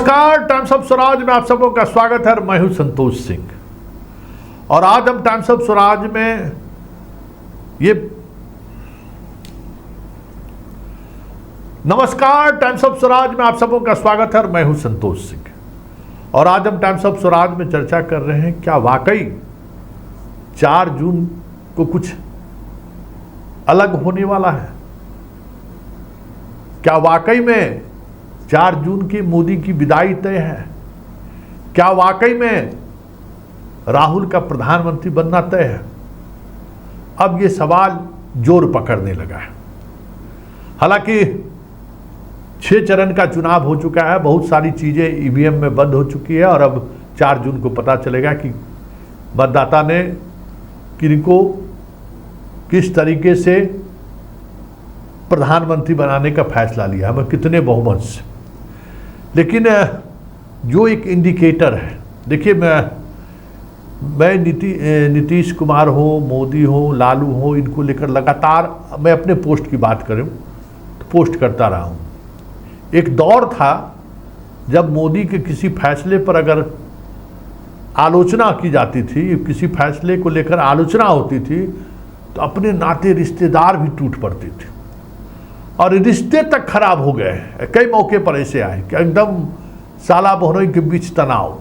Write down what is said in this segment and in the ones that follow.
नमस्कार, times of Swaraj में आप सबों का स्वागत है। मैं हूं संतोष सिंह और आज हम टाइम्स ऑफ स्वराज में नमस्कार, टाइम्स ऑफ स्वराज में आप सबों का स्वागत है। मैं हूं संतोष सिंह और आज हम टाइम्स ऑफ स्वराज में चर्चा कर रहे हैं, क्या वाकई 4 जून को कुछ अलग होने वाला है? क्या वाकई में 4 जून की मोदी की विदाई तय है? क्या वाकई में राहुल का प्रधानमंत्री बनना तय है? अब ये सवाल जोर पकड़ने लगा है। हालांकि 6 चरण का चुनाव हो चुका है, बहुत सारी चीज़ें ईवीएम में बंद हो चुकी है और अब 4 जून को पता चलेगा कि मतदाता ने किनको किस तरीके से प्रधानमंत्री बनाने का फैसला लिया है, कितने बहुमत से। लेकिन जो एक इंडिकेटर है, देखिए मैं नीतीश कुमार हो, मोदी हो, लालू हो, इनको लेकर लगातार मैं अपने पोस्ट की बात करूं तो पोस्ट करता रहा हूं। एक दौर था जब मोदी के किसी फैसले पर अगर आलोचना की जाती थी, किसी फैसले को लेकर आलोचना होती थी तो अपने नाते रिश्तेदार भी टूट पड़ते थे और रिश्ते तक खराब हो गए हैं। कई मौके पर ऐसे आए कि एकदम साला बहनोई के बीच तनाव,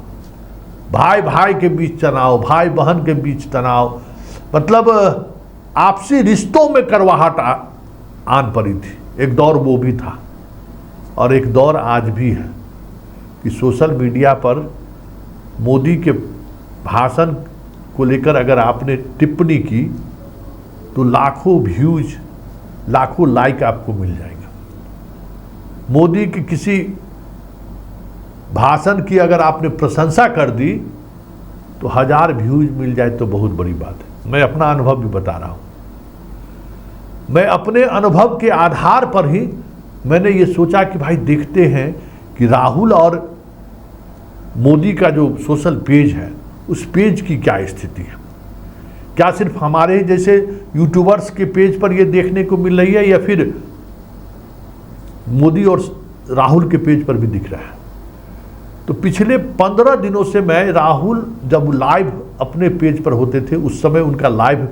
भाई भाई के बीच तनाव, भाई बहन के बीच तनाव, मतलब आपसी रिश्तों में करवाहट आन पड़ी थी। एक दौर वो भी था और एक दौर आज भी है कि सोशल मीडिया पर मोदी के भाषण को लेकर अगर आपने टिप्पणी की तो लाखों व्यूज, लाखों लाइक आपको मिल जाएगा। मोदी की किसी भाषण की अगर आपने प्रशंसा कर दी तो 1000 व्यूज मिल जाए तो बहुत बड़ी बात है। मैं अपना अनुभव भी बता रहा हूं। मैं अपने अनुभव के आधार पर ही मैंने ये सोचा कि भाई देखते हैं कि राहुल और मोदी का जो सोशल पेज है उस पेज की क्या स्थिति है। क्या सिर्फ हमारे जैसे यूट्यूबर्स के पेज पर ये देखने को मिल रही है या फिर मोदी और राहुल के पेज पर भी दिख रहा है? तो पिछले 15 दिनों से मैं राहुल जब लाइव अपने पेज पर होते थे उस समय उनका लाइव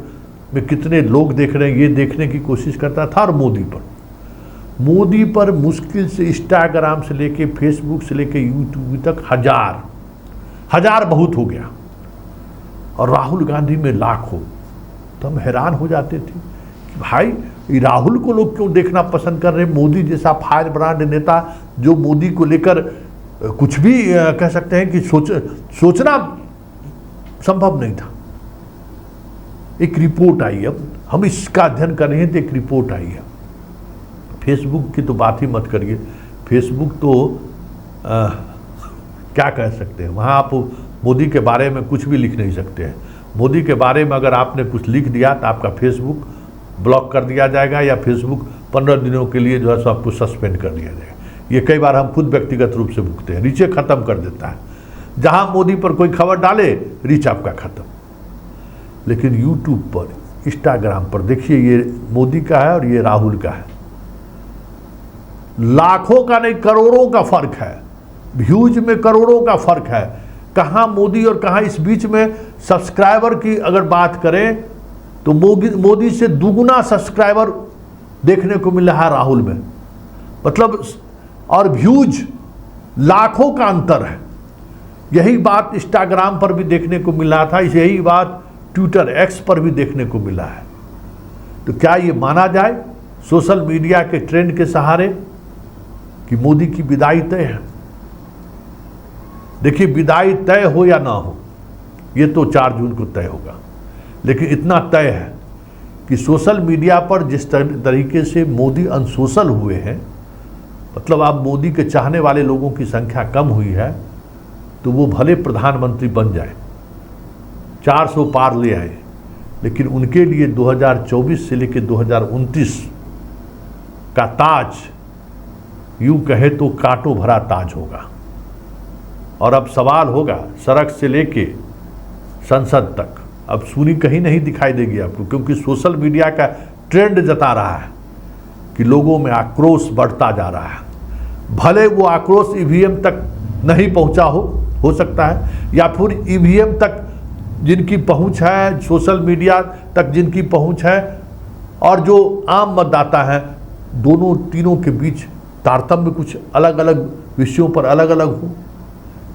में कितने लोग देख रहे हैं ये देखने की कोशिश करता था। और मोदी पर मुश्किल से इंस्टाग्राम से लेके फेसबुक से लेके यूट्यूब तक हजार बहुत हो गया और राहुल गांधी में लाखों। तो हम हैरान हो जाते थे कि भाई राहुल को लोग क्यों देखना पसंद कर रहे हैं? मोदी जैसा फायर ब्रांड नेता जो मोदी को लेकर कुछ भी कह सकते हैं कि सोचना संभव नहीं था। एक रिपोर्ट आई, अब हम इसका अध्ययन कर रहे हैं तो एक रिपोर्ट आई है। फेसबुक की तो बात ही मत करिए। फेसबुक तो क्या कह सकते हैं, वहाँ आप मोदी के बारे में कुछ भी लिख नहीं सकते हैं। मोदी के बारे में अगर आपने कुछ लिख दिया तो आपका फेसबुक ब्लॉक कर दिया जाएगा या फेसबुक 15 दिनों के लिए जो है सो आपको सस्पेंड कर दिया जाएगा। ये कई बार हम खुद व्यक्तिगत रूप से भुगते हैं। रीच ख़त्म कर देता है। जहाँ मोदी पर कोई खबर डाले रीच आपका ख़त्म। लेकिन यूट्यूब पर, इंस्टाग्राम पर देखिए, ये मोदी का है और ये राहुल का है। लाखों का नहीं करोड़ों का फर्क है, व्यूज में करोड़ों का फर्क है। कहाँ मोदी और कहाँ इस बीच में सब्सक्राइबर की अगर बात करें तो मोदी से दुगुना सब्सक्राइबर देखने को मिल रहा है राहुल में, मतलब, और व्यूज लाखों का अंतर है। यही बात इंस्टाग्राम पर भी देखने को मिल रहा था, यही बात ट्विटर एक्स पर भी देखने को मिला है। तो क्या ये माना जाए सोशल मीडिया के ट्रेंड के सहारे कि मोदी की विदाई तय है? देखिए, विदाई तय हो या ना हो ये तो 4 जून को तय होगा, लेकिन इतना तय है कि सोशल मीडिया पर जिस तरीके से मोदी अनसोशल हुए हैं, मतलब अब मोदी के चाहने वाले लोगों की संख्या कम हुई है, तो वो भले प्रधानमंत्री बन जाए, 400 पार ले आए, लेकिन उनके लिए 2024 से लेकर 2029 का ताज यूं कहे तो कांटों भरा ताज होगा। और अब सवाल होगा सड़क से लेके संसद तक, अब सुनी कहीं नहीं दिखाई देगी आपको, क्योंकि सोशल मीडिया का ट्रेंड जता रहा है कि लोगों में आक्रोश बढ़ता जा रहा है। भले वो आक्रोश ईवीएम तक नहीं पहुंचा हो सकता है, या फिर ईवीएम तक जिनकी पहुंच है, सोशल मीडिया तक जिनकी पहुंच है, और जो आम मतदाता हैं, दोनों तीनों के बीच तारतम्य कुछ अलग अलग विषयों पर अलग अलग हो।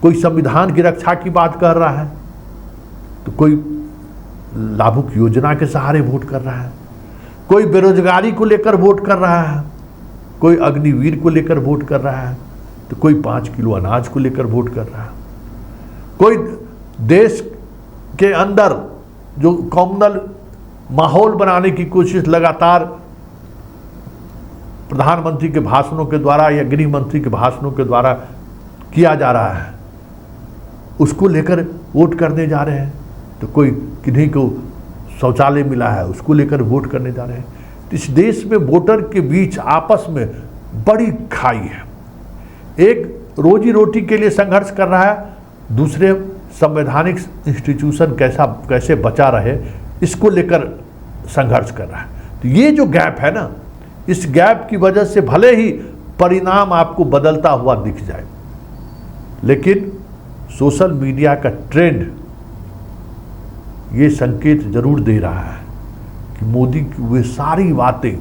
कोई संविधान की रक्षा की बात कर रहा है, तो कोई लाभुक योजना के सहारे वोट कर रहा है, कोई बेरोजगारी को लेकर वोट कर रहा है, कोई अग्निवीर को लेकर वोट कर रहा है, तो कोई 5 किलो अनाज को लेकर वोट कर रहा है, कोई देश के अंदर जो कॉमनल माहौल बनाने की कोशिश लगातार प्रधानमंत्री के भाषणों के द्वारा या गृह मंत्री के भाषणों के द्वारा किया जा रहा है, उसको लेकर वोट करने जा रहे हैं। तो कोई किन्हीं को शौचालय मिला है, उसको लेकर वोट करने जा रहे हैं। तो इस देश में वोटर के बीच आपस में बड़ी खाई है। एक रोजी रोटी के लिए संघर्ष कर रहा है, दूसरे संवैधानिक इंस्टीट्यूशन कैसे बचा रहे, इसको लेकर संघर्ष कर रहा है। तो ये जो गैप है ना, इस गैप की वजह से भले ही परिणाम आपको बदलता हुआ दिख जाए, लेकिन सोशल मीडिया का ट्रेंड ये संकेत जरूर दे रहा है कि मोदी की वे सारी बातें,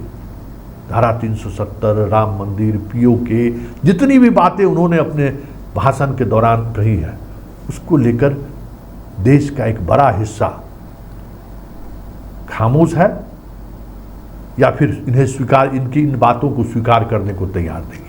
धारा 370, राम मंदिर, पीओके, जितनी भी बातें उन्होंने अपने भाषण के दौरान कही है, उसको लेकर देश का एक बड़ा हिस्सा खामोश है, या फिर इन्हें इनकी इन बातों को स्वीकार करने को तैयार नहीं।